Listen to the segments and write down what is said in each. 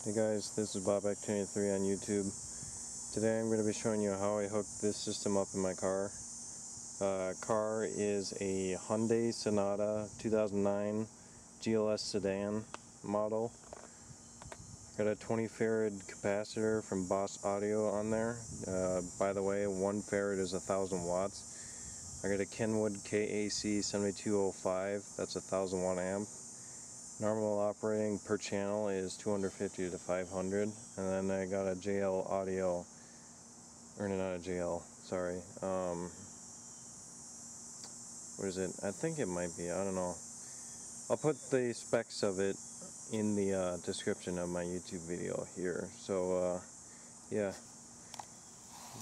Hey guys, this is BobAct23 on YouTube. Today I'm going to be showing you how I hooked this system up in my car. Car is a Hyundai Sonata 2009 GLS Sedan model. Got a 20 farad capacitor from Boss Audio on there. By the way, 1 farad is 1,000 watts. I got a Kenwood KAC 7205, that's a 1,000 watt amp. Normal operating per channel is 250 to 500, and then I got a JL audio, or not a JL, sorry, what is it? I think it might be, I don't know. I'll put the specs of it in the description of my YouTube video here. So yeah,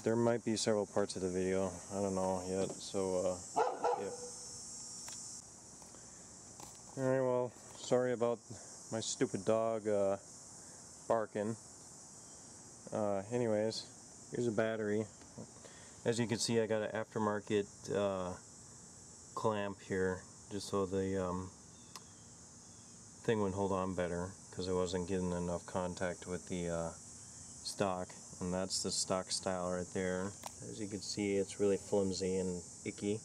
there might be several parts of the video, I don't know yet, so yeah. Alright, well, sorry about my stupid dog barking. Anyways, here's a battery. As you can see, I got an aftermarket clamp here, just so the thing would hold on better, because I wasn't getting enough contact with the stock. And that's the stock style right there. As you can see, it's really flimsy and icky.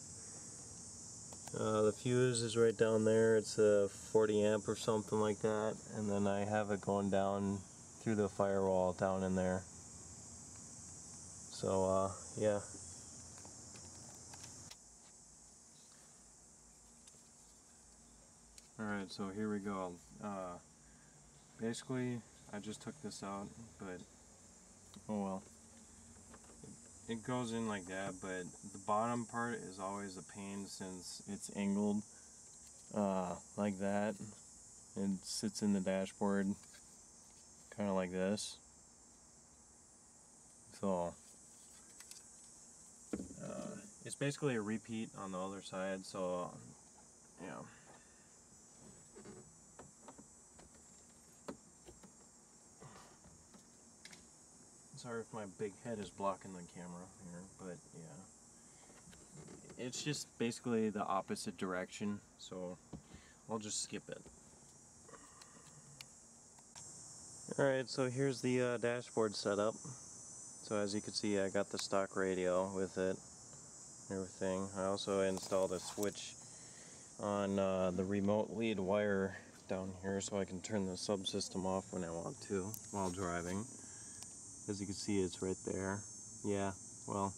The fuse is right down there. It's a 40 amp or something like that, and then I have it going down through the firewall down in there. So yeah. Alright, so here we go. Basically I just took this out, but oh well. It goes in like that, but the bottom part is always a pain since it's angled like that. It sits in the dashboard kind of like this. So it's basically a repeat on the other side, so yeah. Sorry if my big head is blocking the camera here, but yeah. It's just basically the opposite direction, so I'll just skip it. Alright, so here's the dashboard setup. So as you can see, I got the stock radio with it and everything. I also installed a switch on the remote lead wire down here, so I can turn the subsystem off when I want to while driving. As you can see, it's right there. Yeah, well,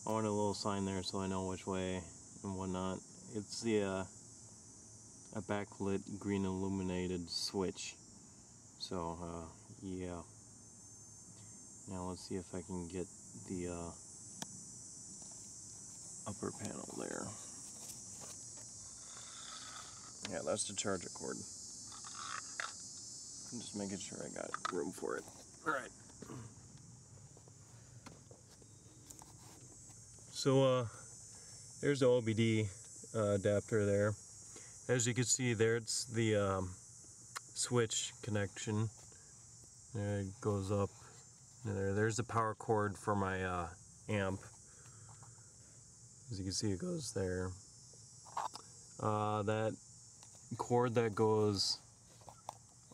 I want a little sign there so I know which way and whatnot. It's the a backlit green illuminated switch. So yeah. Now let's see if I can get the upper panel there. Yeah, that's the charger cord. I'm just making sure I got room for it. Alright. So there's the OBD adapter there. As you can see there, it's the switch connection. There it goes up. There's the power cord for my amp. As you can see, it goes there. That cord that goes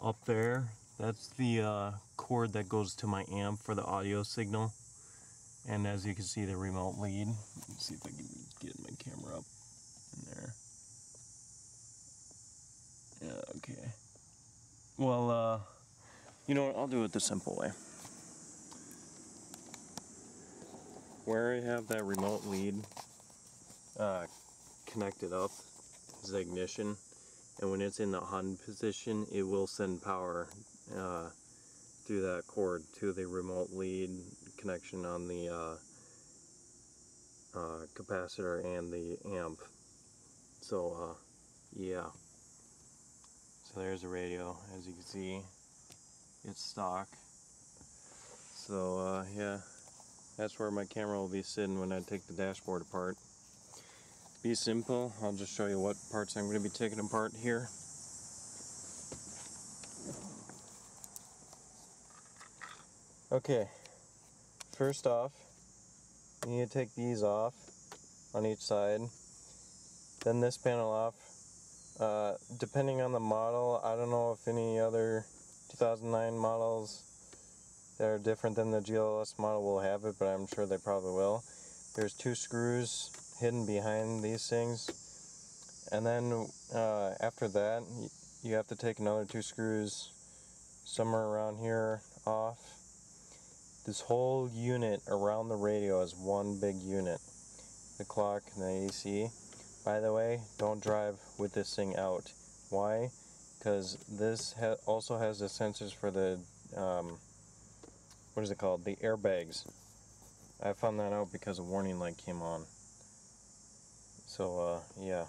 up there, that's the cord that goes to my amp for the audio signal. And as you can see, the remote lead. Let's see if I can get my camera up in there. Yeah, okay. Well, you know what? I'll do it the simple way. Where I have that remote lead connected up is the ignition, and when it's in the on position, it will send power through that cord to the remote lead connection on the capacitor and the amp. So yeah. So there's the radio. As you can see, it's stock. So yeah, that's where my camera will be sitting when I take the dashboard apart. To be simple, I'll just show you what parts I'm going to be taking apart here. Okay, first off, you need to take these off on each side, then this panel off. Depending on the model, I don't know if any other 2009 models that are different than the GLS model will have it, but I'm sure they probably will. There's 2 screws hidden behind these things, and then after that you have to take another 2 screws somewhere around here off. This whole unit around the radio is one big unit. The clock and the AC. By the way, don't drive with this thing out. Why? Because this also has the sensors for the what is it called? The airbags. I found that out because a warning light came on. So yeah.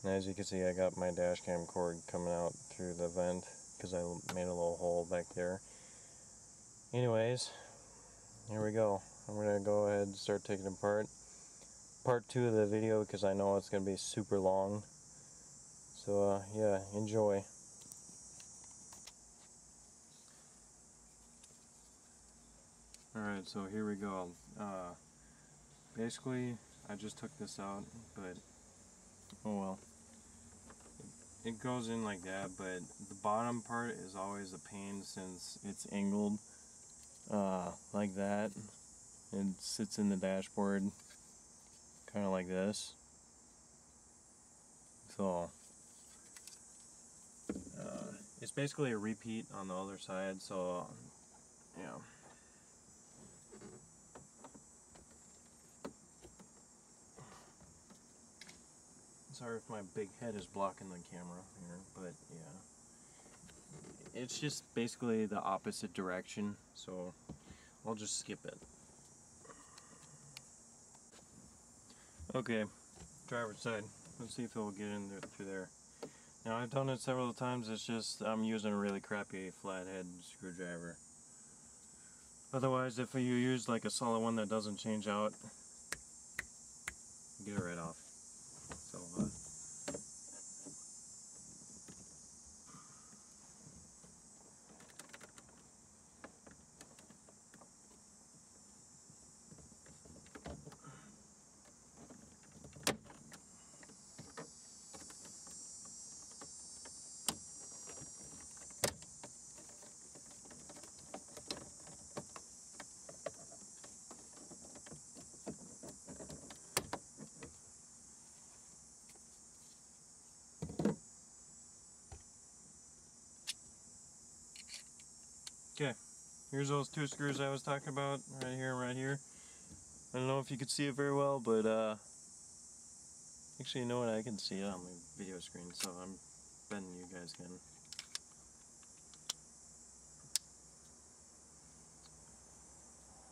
And as you can see, I got my dash cam cord coming out through the vent because I made a little hole back there. Anyways, here we go. I'm going to go ahead and start taking it apart. Part 2 of the video, because I know it's going to be super long. So yeah, enjoy. Alright, so here we go. Basically, I just took this out, but oh well. It goes in like that, but the bottom part is always a pain since it's angled like that. It sits in the dashboard kind of like this. So it's basically a repeat on the other side, so yeah. Sorry if my big head is blocking the camera here, but yeah. It's just basically the opposite direction, so I'll just skip it. Okay, driver's side. Let's see if it will get in there, through there. Now I've done it several times, it's just I'm using a really crappy flathead screwdriver. Otherwise, if you use like a solid one that doesn't change out, get it right off. So okay, here's those 2 screws I was talking about, right here and right here. I don't know if you could see it very well, but actually, you know what, I can see it on the video screen, so I'm betting you guys can.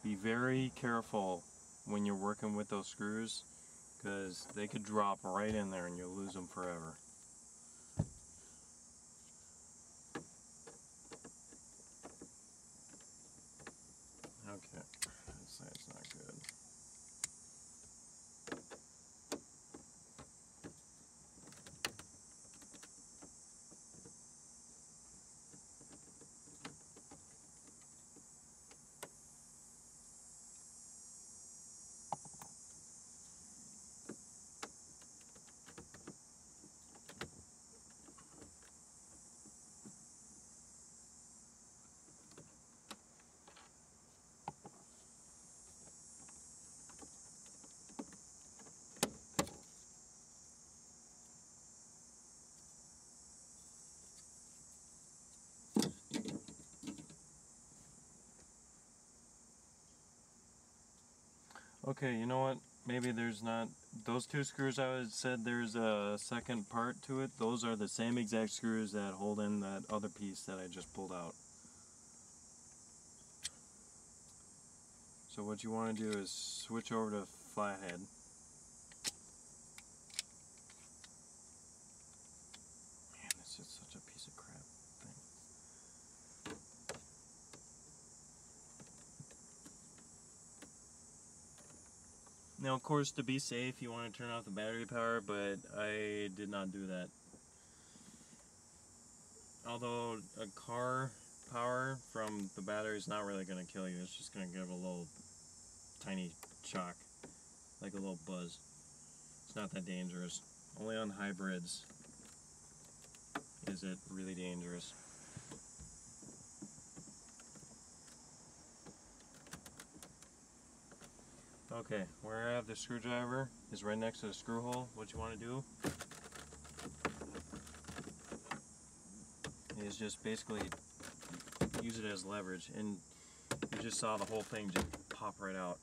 Be very careful when you're working with those screws, because they could drop right in there and you'll lose them forever. Okay, that side's not good. Okay, you know what? Maybe there's not... Those 2 screws I said there's a second part to it. Those are the same exact screws that hold in that other piece that I just pulled out. So what you want to do is switch over to flathead. Man, this is such a piece of crap thing. Now, of course, to be safe, you want to turn off the battery power, but I did not do that. Although a car power from the battery is not really going to kill you, it's just going to give a little tiny shock, like a little buzz. It's not that dangerous. Only on hybrids is it really dangerous. Okay, where I have the screwdriver is right next to the screw hole. What you want to do is just basically use it as leverage, and you just saw the whole thing just pop right out.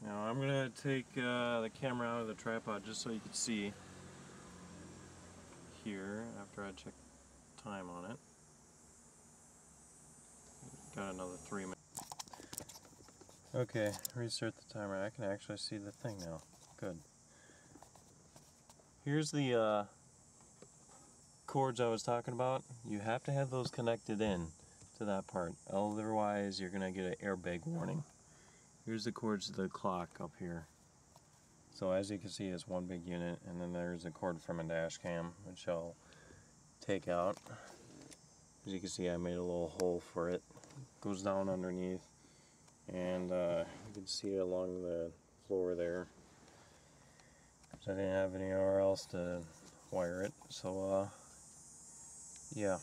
Now I'm going to take the camera out of the tripod just so you can see here after I check time on it. Got another 3 minutes. Okay, restart the timer. I can actually see the thing now. Good. Here's the cords I was talking about. You have to have those connected in to that part, otherwise you're going to get an airbag warning. Here's the cords to the clock up here. So as you can see, it's one big unit, and then there's a cord from a dash cam, which I'll take out. As you can see, I made a little hole for it. Goes down underneath, and you can see it along the floor there. So I didn't have anywhere else to wire it, so yeah.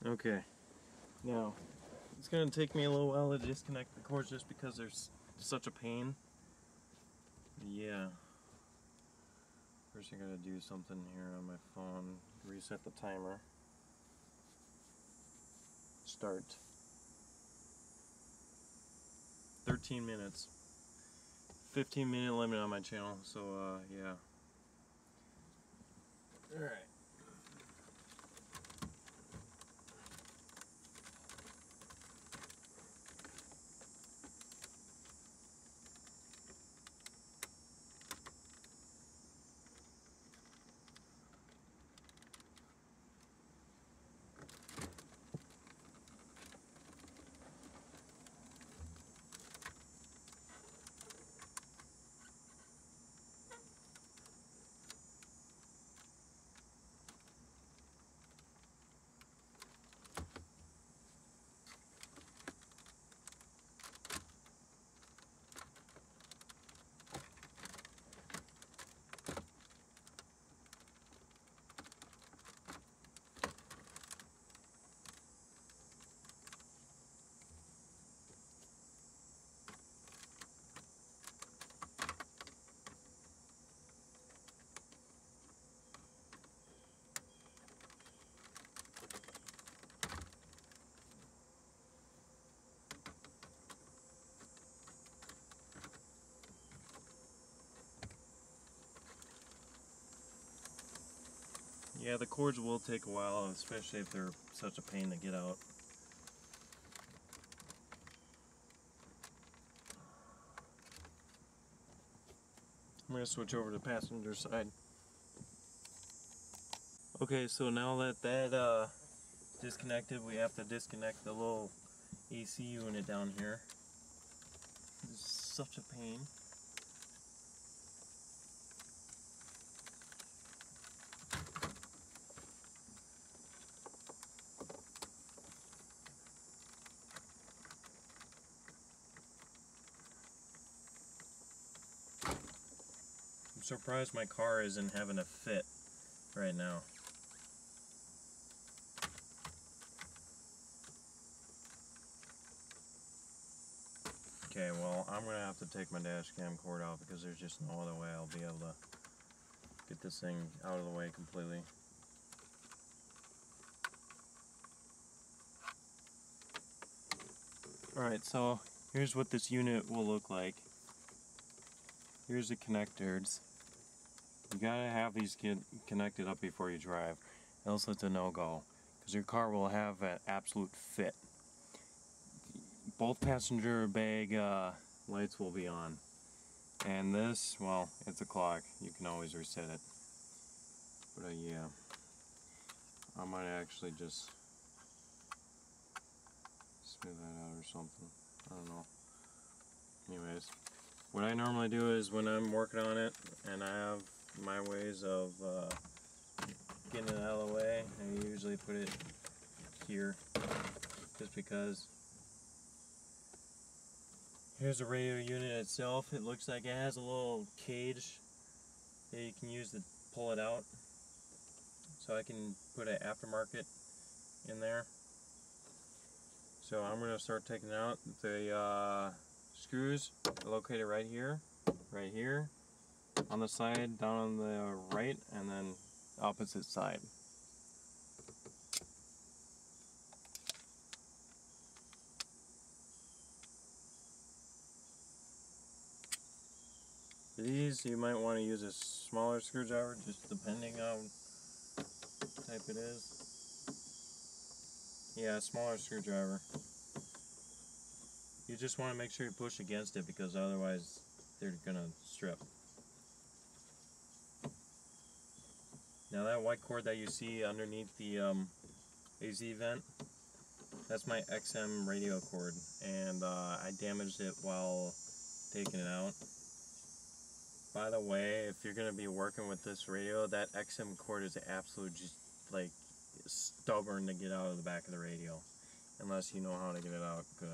Okay, now it's going to take me a little while to disconnect the cords just because there's such a pain. Yeah. First I gotta do something here on my phone. Reset the timer. Start. 13 minutes. 15-minute limit on my channel, so yeah. Alright. Yeah, the cords will take a while, especially if they're such a pain to get out. I'm going to switch over to the passenger side. Okay, so now that disconnected, we have to disconnect the little AC unit down here. This is such a pain. I'm surprised my car isn't having a fit right now. Okay, well, I'm going to have to take my dash cam cord out because there's just no other way I'll be able to get this thing out of the way completely. Alright, so here's what this unit will look like. Here's the connectors. You gotta have these connected up before you drive, else it's a no-go, because your car will have an absolute fit. Both passenger bag lights will be on, and this, well, it's a clock. You can always reset it. But yeah, I might actually just smooth that out or something. I don't know. Anyways. What I normally do is when I'm working on it and I have my ways of getting it out of the way, I usually put it here just because. Here's the radio unit itself. It looks like it has a little cage that you can use to pull it out. So I can put an aftermarket in there. So I'm going to start taking out the screws located right here, on the side, down on the right, and then opposite side. For these, you might want to use a smaller screwdriver, just depending on what type it is. Yeah, a smaller screwdriver. You just want to make sure you push against it because otherwise they're going to strip. Now that white cord that you see underneath the AZ vent, that's my XM radio cord, and I damaged it while taking it out. By the way, if you're going to be working with this radio, that XM cord is absolute just like stubborn to get out of the back of the radio, unless you know how to get it out good.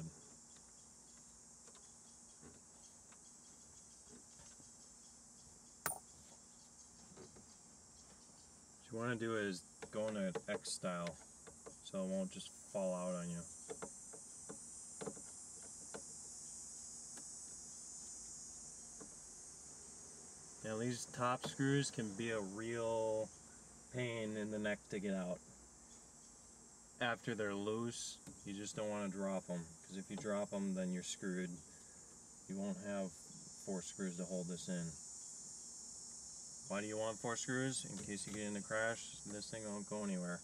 What you want to do is go into X style, so it won't just fall out on you. Now these top screws can be a real pain in the neck to get out. After they're loose, you just don't want to drop them, because if you drop them, then you're screwed. You won't have 4 screws to hold this in. Why do you want 4 screws? In case you get in a crash, this thing won't go anywhere.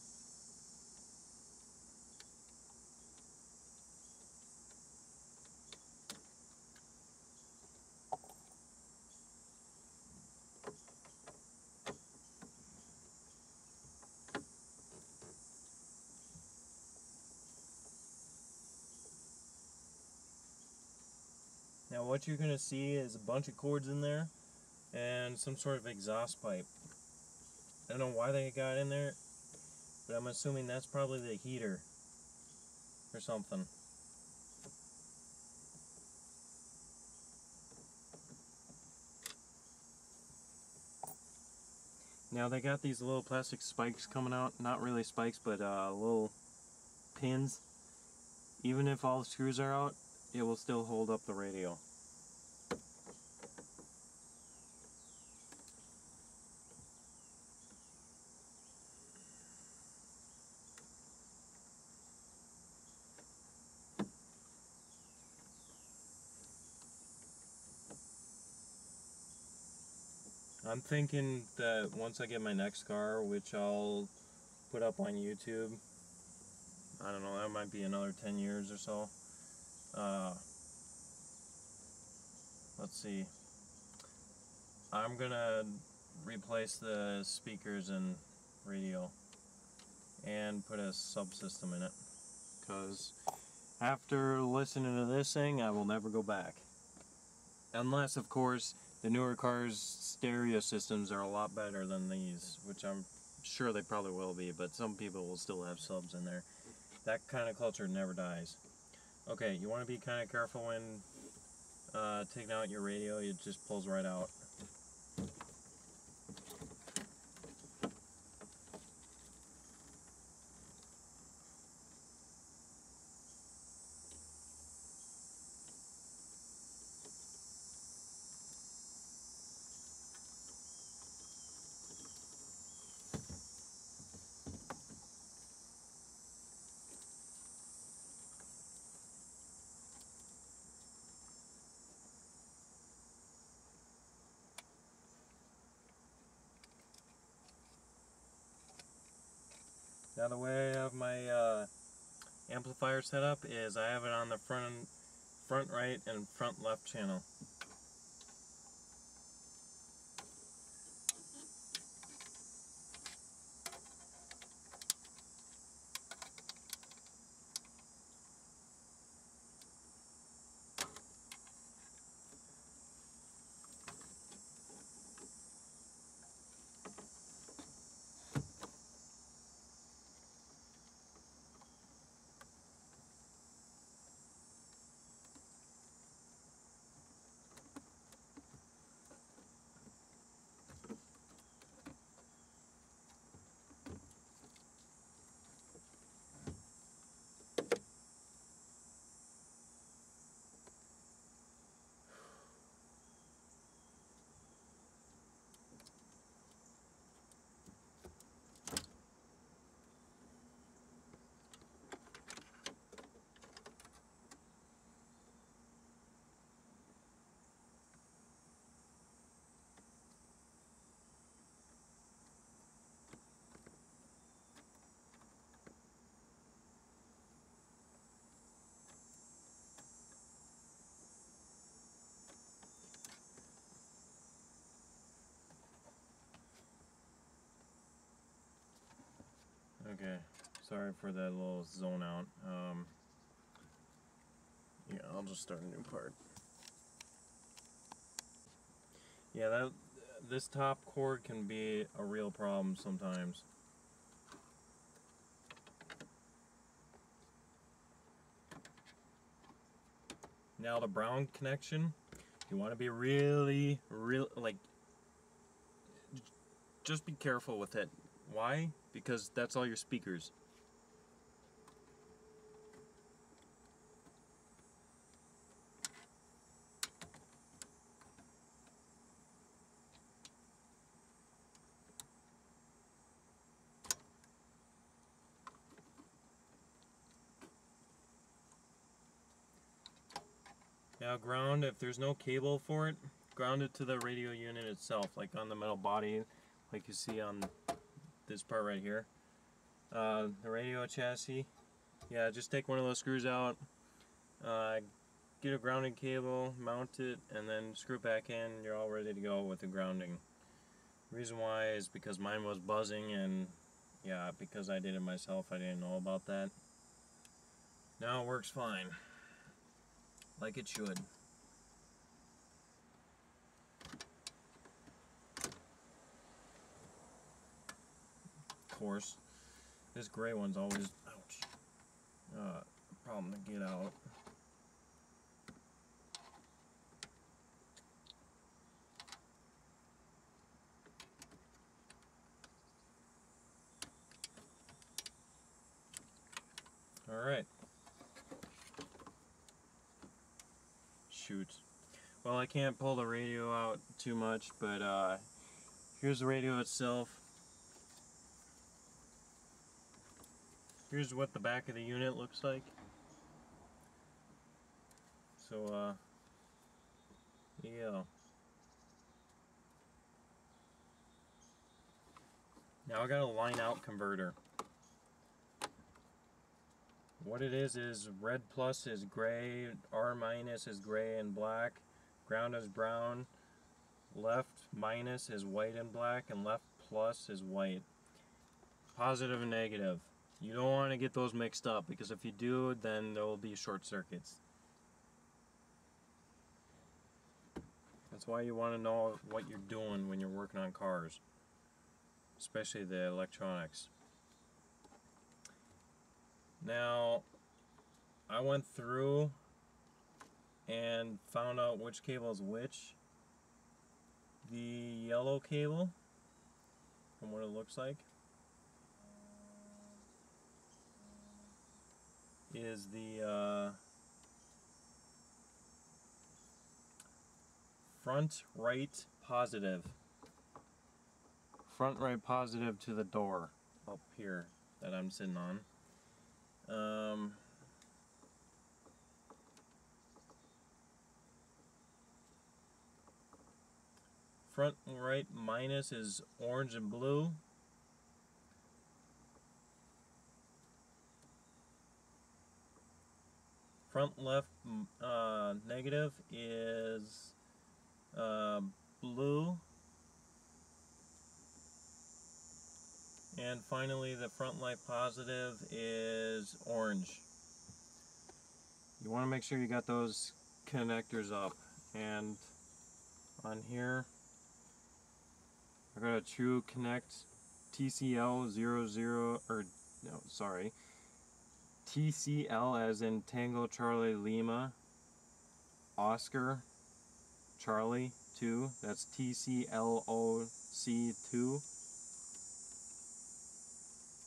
Now what you're going to see is a bunch of cords in there and some sort of exhaust pipe. I don't know why they got in there, but I'm assuming that's probably the heater or something. Now they got these little plastic spikes coming out, not really spikes, but little pins. Even if all the screws are out, it will still hold up the radio. I'm thinking that once I get my next car, which I'll put up on YouTube, I don't know, that might be another 10 years or so. Let's see. I'm gonna replace the speakers and radio and put a subsystem in it, because after listening to this thing, I will never go back. Unless, of course, the newer cars' stereo systems are a lot better than these, which I'm sure they probably will be, but some people will still have subs in there. That kind of culture never dies. Okay, you want to be kind of careful when taking out your radio. It just pulls right out. Now the way I have my amplifier set up is I have it on the front right and front left channel. Okay, sorry for that little zone out. Yeah, I'll just start a new part. Yeah, this top cord can be a real problem sometimes. Now the brown connection, you want to be really, like, just be careful with it. Why? Because that's all your speakers. Now ground, if there's no cable for it, ground it to the radio unit itself, like on the metal body, like you see on this part right here. The radio chassis, yeah, just take one of those screws out, get a grounding cable, mount it, and then screw it back in, and you're all ready to go with the grounding. The reason why is because mine was buzzing, and yeah, because I did it myself, I didn't know about that. Now it works fine, like it should. Of course, this gray one's always, ouch, a problem to get out. Alright. Shoot. Well, I can't pull the radio out too much, but here's the radio itself. Here's what the back of the unit looks like. So, yeah. Now I got a line out converter. What it is red plus is gray, R minus is gray and black, ground is brown, left minus is white and black, and left plus is white. Positive and negative. You don't want to get those mixed up, because if you do, then there will be short circuits. That's why you want to know what you're doing when you're working on cars, especially the electronics. Now, I went through and found out which cable is which. The yellow cable, from what it looks like, is the front right positive. Front right positive to the door up here that I'm sitting on. Front right minus is orange and blue. Front left negative is blue. And finally, the front light positive is orange. You want to make sure you got those connectors up. And on here, I got a True Connect TCL00, or no, sorry, TCL as in Tango Charlie Lima Oscar Charlie 2. That's TCLOC2.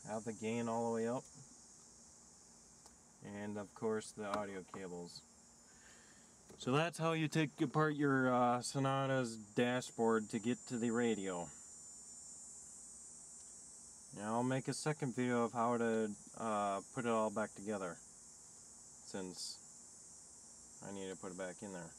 Have the gain all the way up, and of course the audio cables. So that's how you take apart your Sonata's dashboard to get to the radio. Now I'll make a second video of how to put it all back together, since I need to put it back in there.